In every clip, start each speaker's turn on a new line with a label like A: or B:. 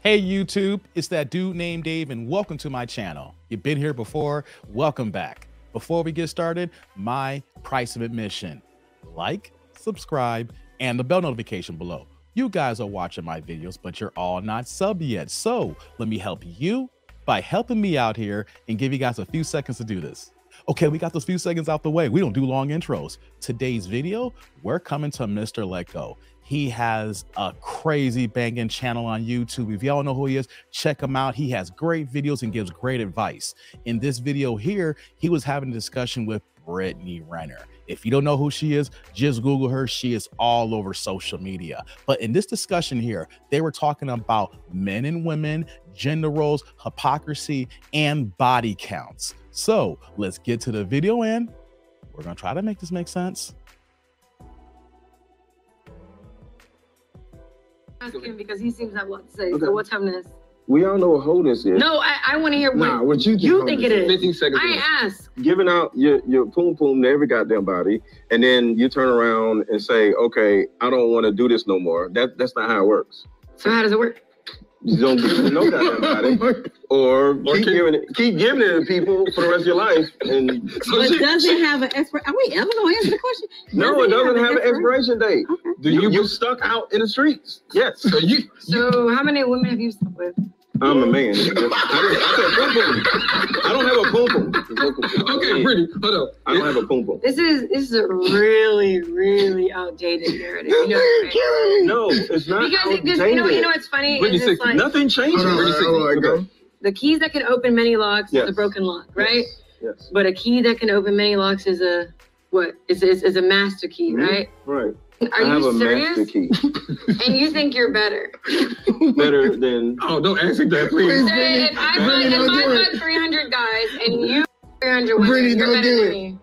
A: Hey YouTube, it's that dude named Dave and welcome to my channel. You've been here before, welcome back. Before we get started, my price of admission. Like, subscribe, and the bell notification below. You guys are watching my videos, but you're all not sub yet. So let me help you by helping me out here and give you guys a few seconds to do this. Okay, we got those few seconds out the way. We don't do long intros. Today's video, we're coming to Mr. Let Go. He has a crazy banging channel on YouTube. If y'all know who he is, check him out. He has great videos and gives great advice. In this video here, he was having a discussion with Brittany Renner. If you don't know who she is, just Google her. She is all over social media. But in this discussion here, they were talking about men and women, gender roles, hypocrisy, and body counts. So let's get to the video and we're gonna try to make this make sense.
B: Ask him because he seems to have a lot to say. Okay. So what's happening?
C: We all know what wholeness is.
B: No, I want to hear what you think it is.
C: 15 seconds.
B: I ask.
C: Giving out your poom poom to every goddamn body, and then you turn around and say, "Okay, I don't want to do this no more." That's not how it works.
B: So how does it work?
C: You don't give it to no goddamn body, or keep giving it to people for the rest of your life. And
B: but does it have an expiration? Are we ever gonna answer the question?
C: No, it doesn't have an expiration date.
B: Okay.
C: Do you stuck out in the streets? Yes.
B: So how many women have you slept with?
C: I'm a man. I don't have a poom poom.
D: Okay, Brittany, hold up.
C: I don't have a poom poom.
B: This is a really outdated narrative. You know, right?
C: No, it's not
B: because
C: outdated.
B: you know what's funny?
D: Brittany,
B: Is like,
C: nothing changes.
B: the keys that can open many locks is a broken lock, right?
C: Yes.
B: But a key that can open many locks is a what? Is a master key, right?
C: Right.
B: Are you serious?
C: Master key.
B: And you think you're better?
C: Better than...
D: Oh, don't ask me that, please.
B: So if I fuck 300 guys and you 300 women, you're better than me.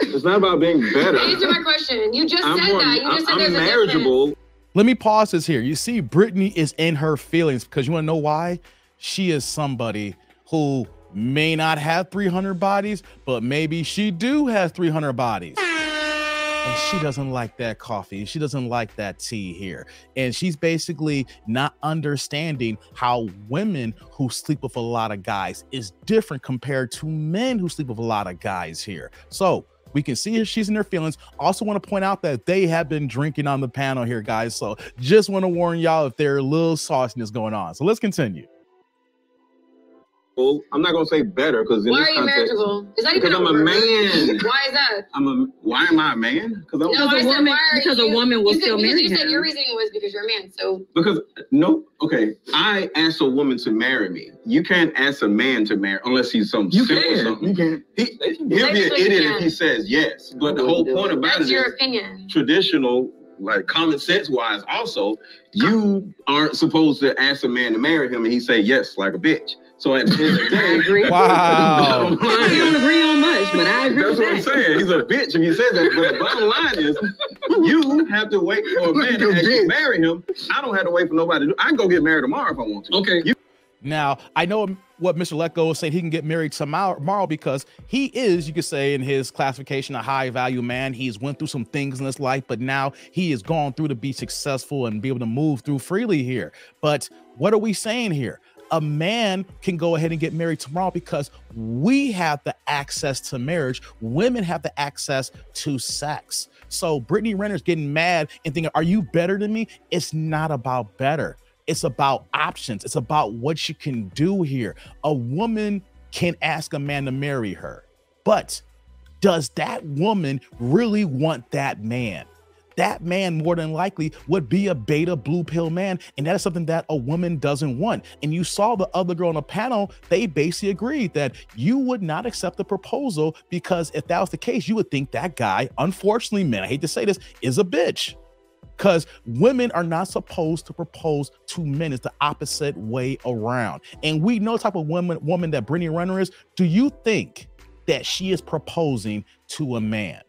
C: It's not about being better.
B: Answer my question. You just said that. You just said there's a
C: marriageable.
B: difference.
A: Let me pause this here. You see, Brittany is in her feelings because you want to know why? She is somebody who may not have 300 bodies, but maybe she do have 300 bodies. And she doesn't like that coffee. She doesn't like that tea here. And she's basically not understanding how women who sleep with a lot of guys is different compared to men who sleep with a lot of guys here. So we can see her, she's in her feelings. Also want to point out that they have been drinking on the panel here, guys. So just want to warn y'all if there's a little sauciness going on. So let's continue.
C: I'm not gonna say better because
B: why are you marriageable? Is that even
C: I'm a man.
B: Why is that?
C: Why am I a man? Because
B: a woman will still marry him. You said your reasoning was because you're a man. So
C: I asked a woman to marry me. You can't ask a man to marry unless he's some simple something. You can. He'll be an idiot if he says yes. But the whole point about it is
B: your opinion.
C: Traditional, like common sense wise, also you aren't supposed to ask a man to marry him and he say yes like a bitch. So at the end of the day,
B: I agree.
A: Wow.
B: We don't agree on much, but I agree.
C: That's what I'm saying. He's a bitch if he says that. But the bottom line is, you have to wait for a man to actually marry him. I don't have to wait for nobody to do. I can go get married tomorrow if I want to.
D: Okay.
A: Now, I know what Mr. Let Go is saying. He can get married tomorrow because he is, you could say, in his classification, a high value man. He's went through some things in his life, but now he has gone through to be successful and be able to move through freely here. But what are we saying here? A man can go ahead and get married tomorrow because we have the access to marriage. Women have the access to sex. So Brittany Renner's getting mad and thinking, are you better than me? It's not about better. It's about options. It's about what you can do here. A woman can ask a man to marry her, but does that woman really want that man? That man more than likely would be a beta blue pill man. And that is something that a woman doesn't want. And you saw the other girl on the panel, they basically agreed that you would not accept the proposal because if that was the case, you would think that guy, unfortunately, man, I hate to say this, is a bitch. Because women are not supposed to propose to men. It's the opposite way around. And we know the type of woman that Brittany Renner is. Do you think that she is proposing to a man?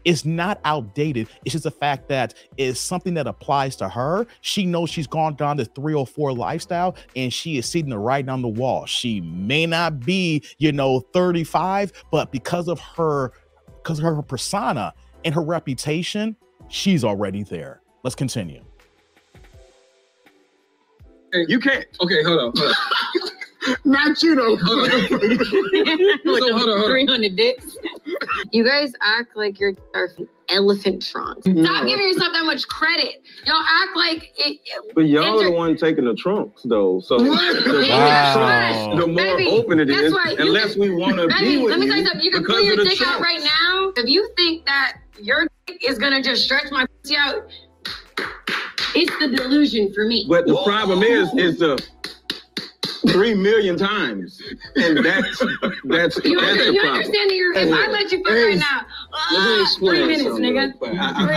A: It's not outdated. It's just the fact that it's something that applies to her. She knows she's gone down the 304 lifestyle and she is seeing the writing on the wall. She may not be, 35, but because of her persona and her reputation, she's already there. Let's continue.
C: You can't.
D: Okay, hold on.
E: Not you though.
D: Hold on.
B: 300 dicks. You guys act like you're elephant trunks. Stop giving yourself that much credit. Y'all act like it.
C: But y'all are the one taking the trunks though. So the more open it is, unless we want to be with
B: let me tell you
C: you.
B: something. You can pull your dick out right now. If you think that your dick is gonna just stretch my pussy out, it's the delusion for me.
C: But the problem is the 3 million times, and that's
B: you
C: the problem.
B: understand that if I let you fuck right now, 3 minutes, nigga. 3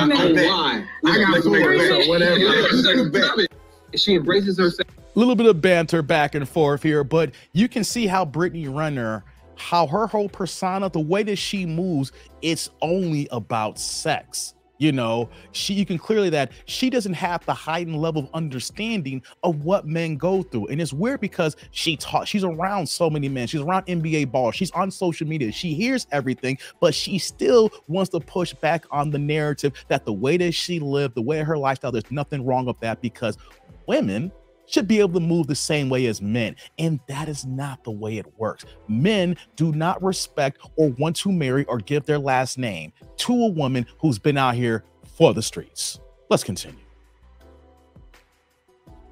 B: minutes.
C: Why?
E: I got 3 minutes. Whatever.
D: She embraces herself.
A: A little bit of banter back and forth here, but you can see how Brittany Renner, how her whole persona, the way that she moves, it's only about sex. You know, you can clearly that she doesn't have the heightened level of understanding of what men go through. And it's weird because she's around so many men. She's around NBA balls. She's on social media. She hears everything, but she still wants to push back on the narrative that the way that she lived, the way of her lifestyle, there's nothing wrong with that because women should be able to move the same way as men. And that is not the way it works. Men do not respect or want to marry or give their last name to a woman who's been out here for the streets. Let's continue.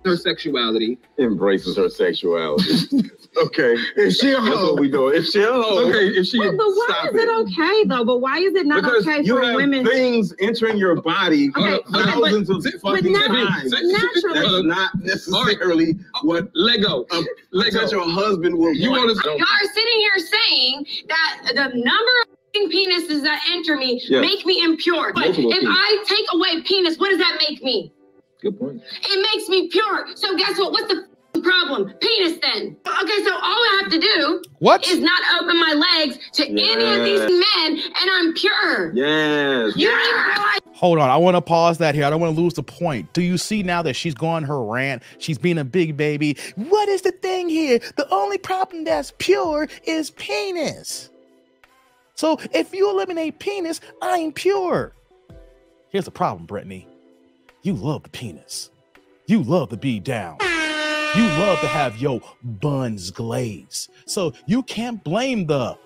D: Her sexuality.
C: Embraces her sexuality. Okay.
E: If she a hoe.
C: That's what we do. If she a hoe.
D: Okay, if she
B: But why is it okay though? But why is it not okay for women?
C: Because you have things entering your body thousands of fucking times.
B: Naturally.
C: That's not necessarily what
D: Lego.
C: Your husband will
D: You
C: want.
B: Y'all are sitting here saying that the number of penises that enter me make me impure. But if I take away penis, what does that make me?
D: Good point.
B: It makes me pure. So guess what? What's the problem? Penis then. Okay, so all I have to do is not open my legs to any of these men and I'm pure.
C: Yes.
B: You don't even realize.
A: Hold on, I want to pause that here. I don't want to lose the point. Do you see now that she's going her rant? She's being a big baby. What is the thing here? The only problem that's pure is penis. So if you eliminate penis, I'm pure. Here's the problem, Brittany. You love the penis. You love to be down. You love to have your buns glazed. So you can't blame the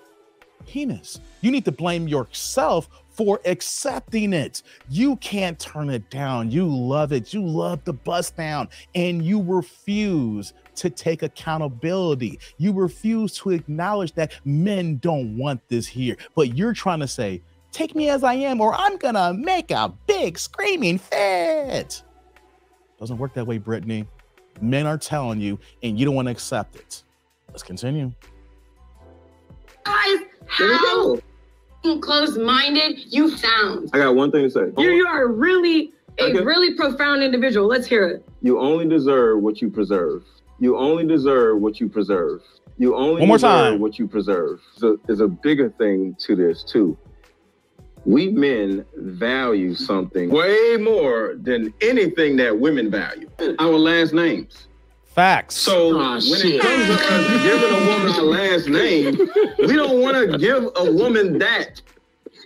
A: penis. You need to blame yourself for accepting it. You can't turn it down. You love it. You love the bust down and you refuse to take accountability. You refuse to acknowledge that men don't want this here, but you're trying to say, take me as I am, or I'm gonna make a big screaming fit. Doesn't work that way, Brittany. Men are telling you, and you don't want to accept it. Let's continue.
B: Guys, how closed-minded you sound.
C: I got one thing to say.
B: You are really really profound individual. Let's hear it.
C: You only deserve what you preserve. You only deserve what you preserve. You only deserve what you preserve. So there's a bigger thing to this too. We men value something way more than anything that women value. Our last names.
A: Facts.
C: So when it comes to us giving a woman a last name, we don't want to give a woman that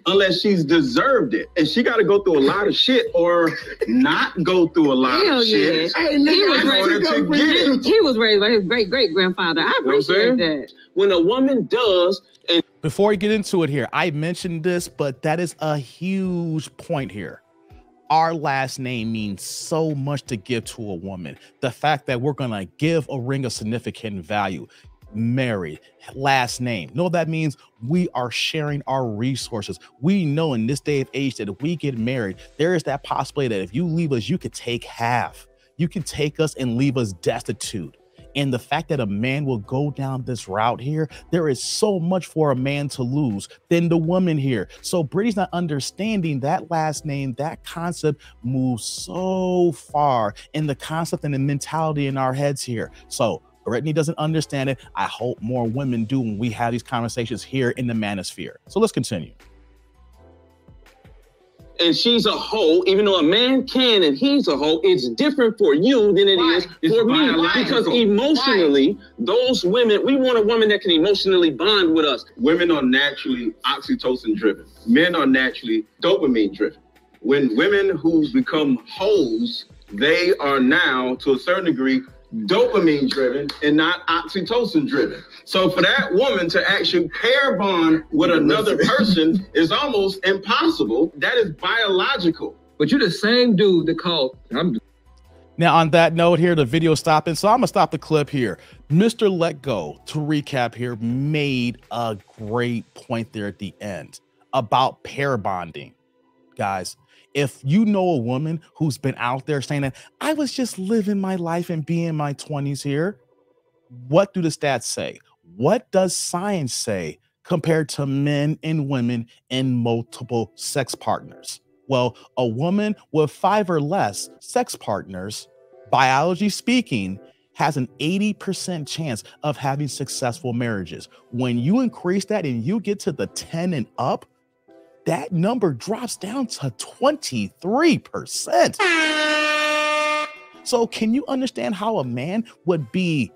C: unless she's deserved it. And she got to go through a lot of shit or not go through a lot of shit.
B: He was raised by his great-great-grandfather. I appreciate that.
C: When a woman does...
A: Before we get into it here, I mentioned this, but that is a huge point here. Our last name means so much to give to a woman. The fact that we're going to give a ring of significant value, married, last name. No, that means we are sharing our resources. We know in this day of age that if we get married, there is that possibility that if you leave us, you could take half. You can take us and leave us destitute. And the fact that a man will go down this route here, there is so much for a man to lose than the woman here. So Brittany's not understanding that last name, that concept moves so far in the concept and the mentality in our heads here. So Brittany doesn't understand it. I hope more women do when we have these conversations here in the manosphere. So let's continue.
C: And she's a hoe, even though a man can and he's a hoe, it's different for you than it is for me. Because emotionally, those women, we want a woman that can emotionally bond with us. Women are naturally oxytocin driven. Men are naturally dopamine driven. When women who become hoes, they are now, to a certain degree, dopamine driven and not oxytocin driven. So for that woman to actually pair bond with another person is almost impossible. That is biological.
D: But you're the same dude that called.
A: Now, on that note here, the video stopping. So I'm going to stop the clip here. Mr. Let Go, to recap here, made a great point there at the end about pair bonding. Guys, if you know a woman who's been out there saying that I was just living my life and being in my 20s here, what do the stats say? What does science say compared to men and women and multiple sex partners? Well, a woman with 5 or less sex partners, biology speaking, has an 80% chance of having successful marriages. When you increase that and you get to the 10 and up, that number drops down to 23%. So can you understand how a man would feel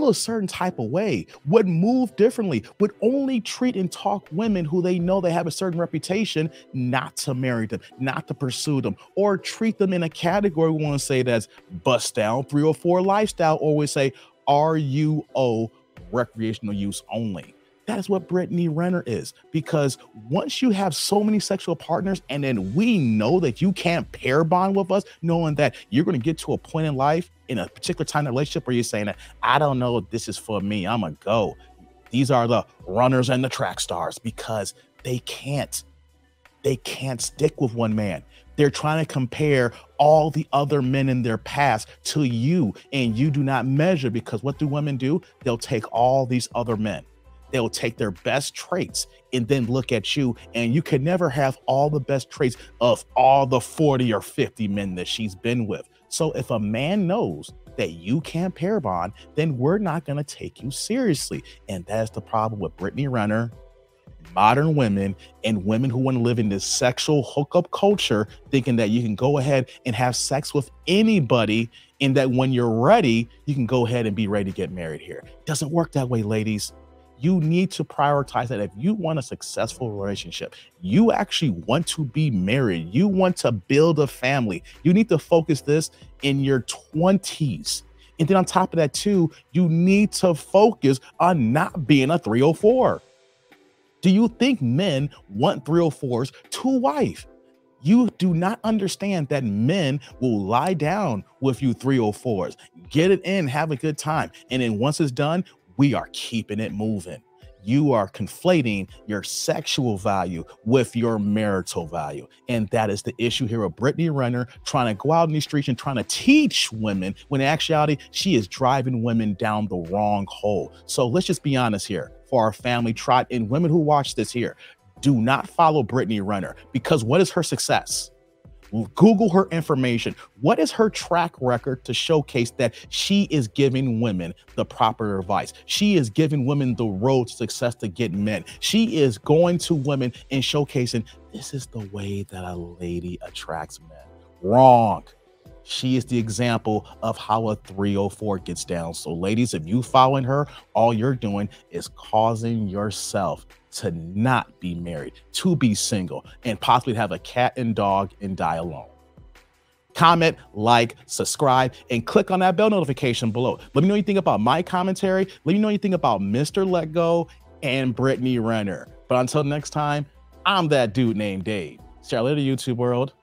A: a certain type of way, would move differently, would only treat and talk women who they know they have a certain reputation, not to marry them, not to pursue them, or treat them in a category we want to say that's bust down 304 lifestyle, or we say RUO, recreational use only. That is what Brittany Renner is, because once you have so many sexual partners and then we know that you can't pair bond with us, knowing that you're going to get to a point in life in a particular time in a relationship where you're saying that, I don't know if this is for me, I'm going to go. These are the runners and the track stars, because they can't stick with one man. They're trying to compare all the other men in their past to you, and you do not measure, because what do women do? They'll take all these other men. They'll take their best traits and then look at you, and you can never have all the best traits of all the 40 or 50 men that she's been with. So if a man knows that you can't pair bond, then we're not going to take you seriously. And that's the problem with Brittany Renner, modern women, and women who want to live in this sexual hookup culture, thinking that you can go ahead and have sex with anybody, and that when you're ready, you can go ahead and be ready to get married here. It doesn't work that way, ladies. You need to prioritize that. If you want a successful relationship, you actually want to be married, you want to build a family, you need to focus this in your 20s. And then on top of that too, you need to focus on not being a 304. Do you think men want 304s to wife? You do not understand that men will lie down with you 304s, get it in, have a good time. And then once it's done, we are keeping it moving. You are conflating your sexual value with your marital value. And that is the issue here with Brittany Renner, trying to go out in these streets and trying to teach women, when in actuality, she is driving women down the wrong hole. So let's just be honest here for our family trot and women who watch this here. Do not follow Brittany Renner, because what is her success? Google her information. What is her track record to showcase that she is giving women the proper advice? She is giving women the road to success to get men. She is going to women and showcasing this is the way that a lady attracts men. Wrong. She is the example of how a 304 gets down. So ladies, if you following her, all you're doing is causing yourself to not be married, to be single, and possibly have a cat and dog and die alone. Comment, like, subscribe, and click on that bell notification below. Let me know what you think about my commentary. Let me know what you think about Mr. Let Go and Brittany Renner. But until next time, I'm that dude named Dave. See you later, YouTube world.